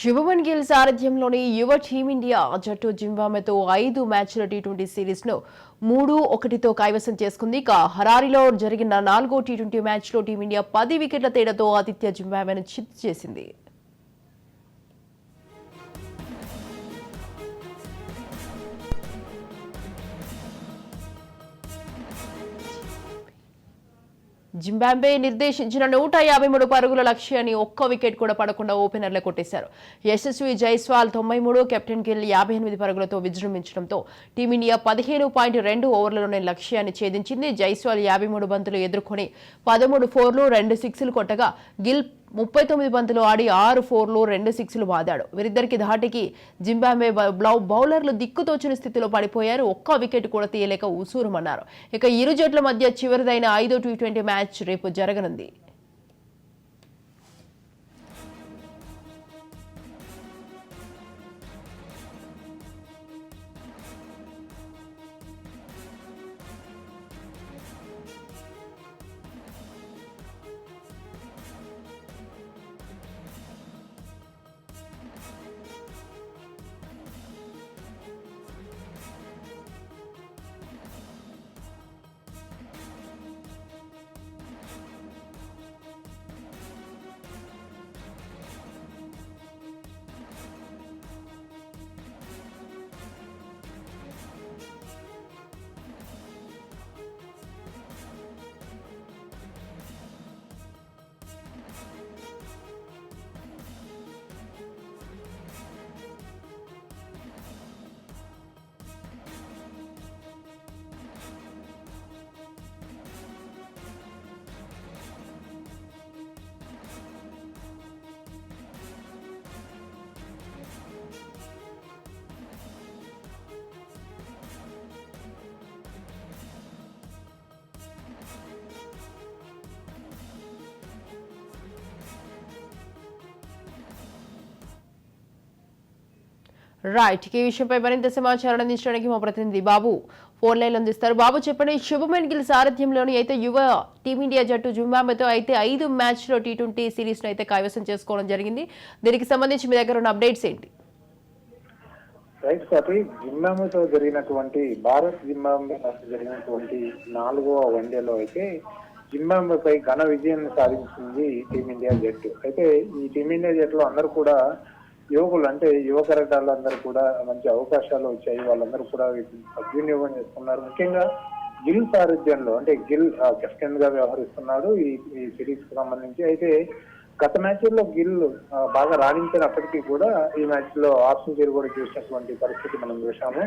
శుభమన్ గిల్ సారథ్యంలోని యువ టీమిండియా జట్టు జింబాబ్వేతో 5 మ్యాచ్ల టీ20 సిరీస్ను 3-1తో కైవసం చేసుకుంది. ఇక హరారీలో జరిగిన 4వ టీ20 మ్యాచ్లో టీమిండియా 10 వికెట్ల తేడాతో ఆతిథ్య జింబాబ్వేను చిత్తు చేసింది. జింబాబ్వే నిర్దేశించిన 153 పరుగుల లక్ష్యాన్ని ఒక్క వికెట్ కూడా పడకుండా ఓపెనర్లే కొట్టేశారు. యశస్వి జైస్వాల్ 93, కెప్టెన్ గిల్ 58 పరుగులతో విజృంభించడంతో టీమిండియా 15.2 ఓవర్లలోనే లక్ష్యాన్ని ఛేదించింది. జైస్వాల్ 53 బంతులు ఎదుర్కొని 13 ఫోర్లు 2 సిక్స్లు కొట్టగా గిల్ 39 బంతులు ఆడి 6 ఫోర్లు 2 సిక్స్లు బాదాడు. వీరిద్దరికి ధాటికి జింబాబ్వే బౌలర్లు దిక్కుతోచిన స్థితిలో పడిపోయారు. ఒక్క వికెట్ కూడా తీయలేక ఉసూరుమన్నారు. ఇక ఇరు జట్ల మధ్య చివరిదైన 5వ టీ20 మ్యాచ్ రేపు జరగనుంది. రైట్, ఈ విషయంపై మరింత సమాచారం అందించడానికి మా ప్రతినిధి బాబు ఫోన్ లైన్ అందిస్తారు. బాబు చెప్పండి, శుభమన్ గిల్ సారథ్యంలోని అయితే యువ టీమిండియా జట్టు జింబాబ్వేతో అయితే 5 మ్యాచ్లో టీ20 సిరీస్ను అయితే కైవసం చేసుకోవడం జరిగింది. దీనికి సంబంధించి మీ దగ్గర ఉన్న అప్డేట్స్ ఏంటి? రైట్ స్వాతి, జింబాబ్వేతో జరిగినటువంటి భారత్ జింబాబ్వే మధ్య జరిగినటువంటి 4వ వన్డేలో అయితే జింబాబ్వేపై ఘన విజయాన్ని సాధించింది టీమిండియా జట్టు. అయితే ఈ టీమిండియా జట్టులో అందరూ కూడా యువకులు, అంటే యువ క్రీడాలందరూ కూడా మంచి అవకాశాలు వచ్చాయి. వాళ్ళందరూ కూడా సద్వినియోగం చేసుకున్నారు. ముఖ్యంగా గిల్ సారథ్యంలో, అంటే గిల్ కెప్టెన్ గా వ్యవహరిస్తున్నాడు ఈ సిరీస్ కు సంబంధించి. అయితే గత మ్యాచ్ల్లో గిల్ బాగా రాణించినప్పటికీ కూడా ఈ మ్యాచ్ లో హాఫ్ సెంచరీ కూడా చూసినటువంటి పరిస్థితి మనం చూసాము.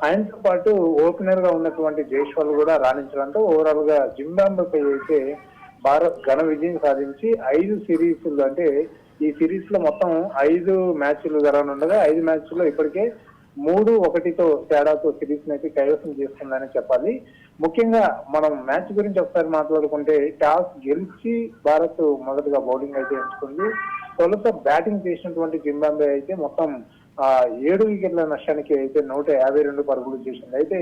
ఆయనతో పాటు ఓపెనర్ గా ఉన్నటువంటి జైస్వాల్ కూడా రాణించడంతో ఓవరాల్ గా జింబాబ్వేపై అయితే భారత్ ఘన విజయం సాధించి 5 సిరీస్లు, అంటే ఈ సిరీస్ లో మొత్తం 5 మ్యాచ్లు జరగనుండగా 5 మ్యాచ్ల్లో ఇప్పటికే 3-1తో తేడాతో సిరీస్ అయితే కైవసం చేస్తుందని చెప్పాలి. ముఖ్యంగా మనం మ్యాచ్ గురించి ఒకసారి మాట్లాడుకుంటే, టాస్ గెలిచి భారత్ మొదటగా బౌలింగ్ అయితే ఎంచుకుంది. తొలుత బ్యాటింగ్ చేసినటువంటి జింబాబ్వే అయితే మొత్తం 7 వికెట్ల నష్టానికి అయితే 152 పరుగులు చేసింది. అయితే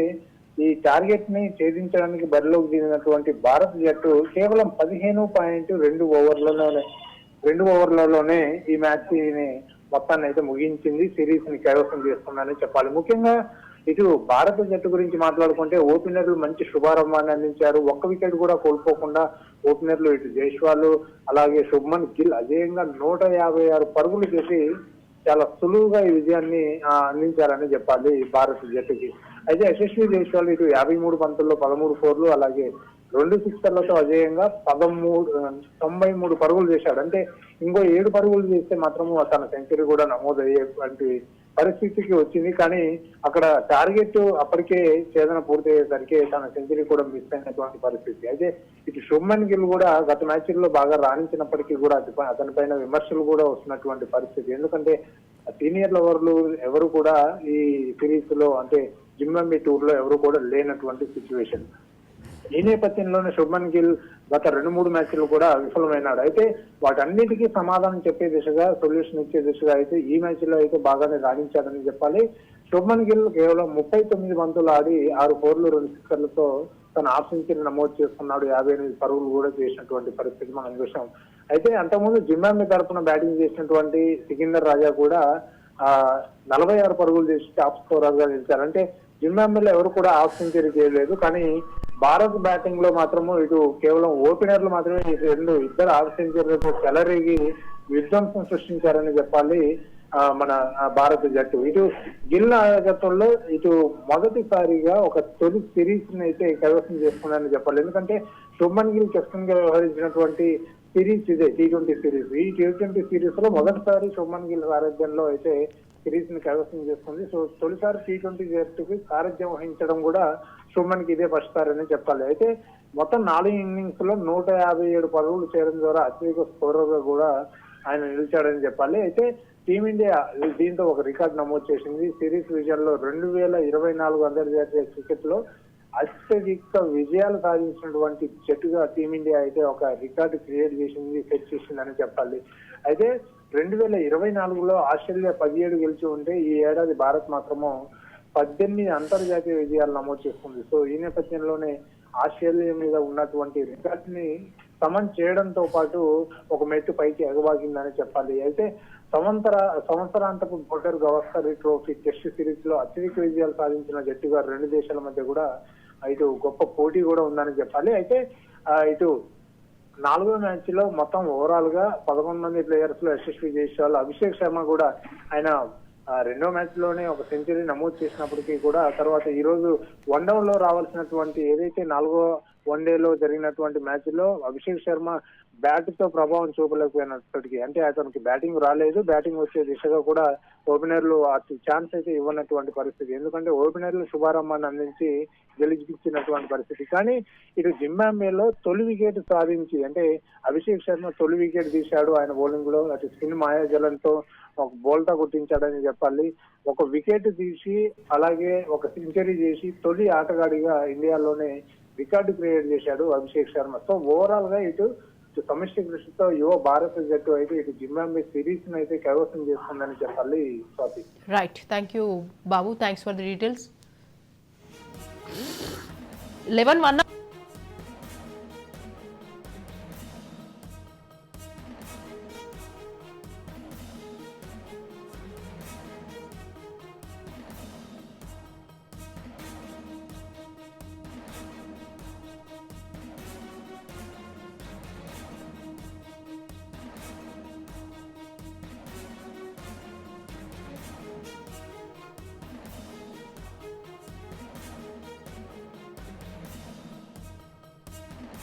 ఈ టార్గెట్ ని ఛేదించడానికి బరిలోకి దిగినటువంటి భారత జట్టు కేవలం 15.2 ఓవర్లలోనే ఈ మ్యాచ్ ని మొత్తాన్ని అయితే ముగించింది. సిరీస్ ని కైవసం చేస్తుందని చెప్పాలి. ముఖ్యంగా ఇటు భారత జట్టు గురించి మాట్లాడుకుంటే ఓపెనర్లు మంచి శుభారంభాన్ని అందించారు. ఒక్క వికెట్ కూడా కోల్పోకుండా ఓపెనర్లు ఇటు జైస్వాల్ అలాగే శుభమన్ గిల్ అజేయంగా 156 పరుగులు చేసి చాలా సులువుగా ఈ విజయాన్ని అందించారని చెప్పాలి భారత జట్టుకి. అయితే యశస్వి జైస్వాల్ ఇటు 53 బంతుల్లో 13 ఫోర్లు అలాగే 2 సిక్సర్లతో అజేయంగా 93 పరుగులు చేశాడు. అంటే ఇంకో 7 పరుగులు చేస్తే మాత్రము తన సెంచరీ కూడా నమోదయ్యేటువంటి పరిస్థితికి వచ్చింది. కానీ అక్కడ టార్గెట్ అప్పటికే ఛేదన పూర్తయ్యేసరికి తన సెంచరీ కూడా మిస్ అయినటువంటి పరిస్థితి. అయితే ఇటు శుభమన్ గిల్ కూడా గత మ్యాచ్ల్లో బాగా రాణించినప్పటికీ కూడా అతని పైన విమర్శలు కూడా వస్తున్నటువంటి పరిస్థితి. ఎందుకంటే సీనియర్ లవర్లు ఎవరు కూడా ఈ సిరీస్ లో, అంటే జింబాబ్వే టూర్ లో ఎవరు కూడా లేనటువంటి సిచ్యువేషన్. ఈ నేపథ్యంలోనే శుభమన్ గిల్ గత 2-3 మ్యాచ్లు కూడా విఫలమైనాడు. అయితే వాటన్నిటికీ సమాధానం చెప్పే దిశగా, సొల్యూషన్ ఇచ్చే దిశగా అయితే ఈ మ్యాచ్ లో అయితే బాగానే రాణించాడని చెప్పాలి. శుభమన్ గిల్ కేవలం 39 బంతులు ఆడి 6 ఫోర్లు 2 సిక్సర్లతో తన హాఫ్ సెంచరీ నమోదు చేసుకున్నాడు. 58 పరుగులు కూడా చేసినటువంటి పరిస్థితి మనం చూసాం. అయితే అంతకుముందు జింబాబ్వే తరపున బ్యాటింగ్ చేసినటువంటి సికిందర్ రాజా కూడా 46 పరుగులు చేసి టాప్ స్కోరర్ గా నిలిచారు. అంటే జింబాబ్వేలో ఎవరు కూడా హాఫ్ సెంచరీ చేయలేదు, కానీ భారత్ బ్యాటింగ్ లో మాత్రము ఇటు కేవలం ఓపెనర్లు మాత్రమే ఇద్దరు హాఫ్ సెంచరీలతో చెలరేగి విధ్వంసం సృష్టించారని చెప్పాలి మన భారత జట్టు. ఇటు గిల్ నాయకత్వంలో ఇటు మొదటిసారిగా ఒక తొలి సిరీస్ ని అయితే కైవసం చేసుకుందని చెప్పాలి. ఎందుకంటే శుభ్మన్ గిల్ కెప్టెన్ గా వ్యవహరించినటువంటి సిరీస్ ఇదే T20 సిరీస్. ఈ T20 సిరీస్ లో మొదటిసారి శుభ్మన్ గిల్ సారథ్యంలో అయితే సిరీస్ ని కైవసం చేసుకుంది. సో తొలిసారి T20 జట్టుకి సారథ్యం వహించడం కూడా శుభ్మన్ కి ఇదే ఫస్ట్ సారి అని చెప్పాలి. అయితే మొత్తం 4 ఇన్నింగ్స్ లో 157 పరుగులు చేయడం ద్వారా అత్యధిక స్కోరర్ గా కూడా ఆయన నిలిచాడని చెప్పాలి. అయితే టీమిండియా దీంతో ఒక రికార్డు నమోదు చేసింది. సిరీస్ విజయాల్లో 2024 అంతర్జాతీయ క్రికెట్ లో అత్యధిక విజయాలు సాధించినటువంటి జట్టుగా టీమిండియా అయితే ఒక రికార్డు క్రియేట్ చేసింది, సెట్ చేసిందని చెప్పాలి. అయితే 2024లో ఆస్ట్రేలియా 17 గెలిచి ఉంటే ఈ ఏడాది భారత్ మాత్రము 18 అంతర్జాతీయ విజయాలు నమోదు చేసుకుంది. సో ఈ నేపథ్యంలోనే ఆస్ట్రేలియా మీద ఉన్నటువంటి రికార్డుని సమన్ చేయడంతో పాటు ఒక మెట్టు పైకి ఎగబాగిందని చెప్పాలి. అయితే సంవత్సరాంతపు border Gavaskar trophy test series లో అత్యధిక విజయాలు సాధించిన జట్టుగా రెండు దేశాల మధ్య కూడా ఇటు గొప్ప పోటీ కూడా ఉందని చెప్పాలి. అయితే ఇటు 4వ మ్యాచ్ లో మొత్తం ఓవరాల్ గా 11 మంది ప్లేయర్స్ లో యశస్వి జైస్వాల్, అభిషేక్ శర్మ కూడా ఆయన 2వ మ్యాచ్ లోనే ఒక సెంచరీ నమోదు చేసినప్పటికీ కూడా తర్వాత ఈ రోజు వన్డౌన్ లో రావాల్సినటువంటి ఏదైతే 4వ వన్డేలో జరిగినటువంటి మ్యాచ్ లో అభిషేక్ శర్మ బ్యాట్ తో ప్రభావం చూపలేకపోయినప్పటికీ, అంటే అతనికి బ్యాటింగ్ రాలేదు, బ్యాటింగ్ వచ్చే దిశగా కూడా ఓపెనర్లు ఛాన్స్ అయితే ఇవ్వనటువంటి పరిస్థితి. ఎందుకంటే ఓపెనర్లు శుభారంభాన్ని అందించి గెలిపించినటువంటి పరిస్థితి. కానీ ఇటు జింబాబ్వేలో తొలి వికెట్ సాధించి, అంటే అభిషేక్ శర్మ తొలి వికెట్ తీశాడు ఆయన బౌలింగ్ లో. అటు స్పిన్ మాయాజలంతో ఒక బోల్తా కొట్టించాడని చెప్పాలి. ఒక వికెట్ తీసి అలాగే ఒక సెంచరీ చేసి తొలి ఆటగాడిగా ఇండియాలోనే రికార్డు క్రియేట్ చేశాడు అభిషేక్ శర్మ. సో ఓవరాల్ గా ఇటు సమిష్టి కృషితో యువ భారత జట్టు అయితే ఇటు జింబాబ్వే సిరీస్ ని అయితే కైవసం చేస్తుందని చెప్పాలి. Swathi. Right, thank you Babu, thanks for the details. 11-1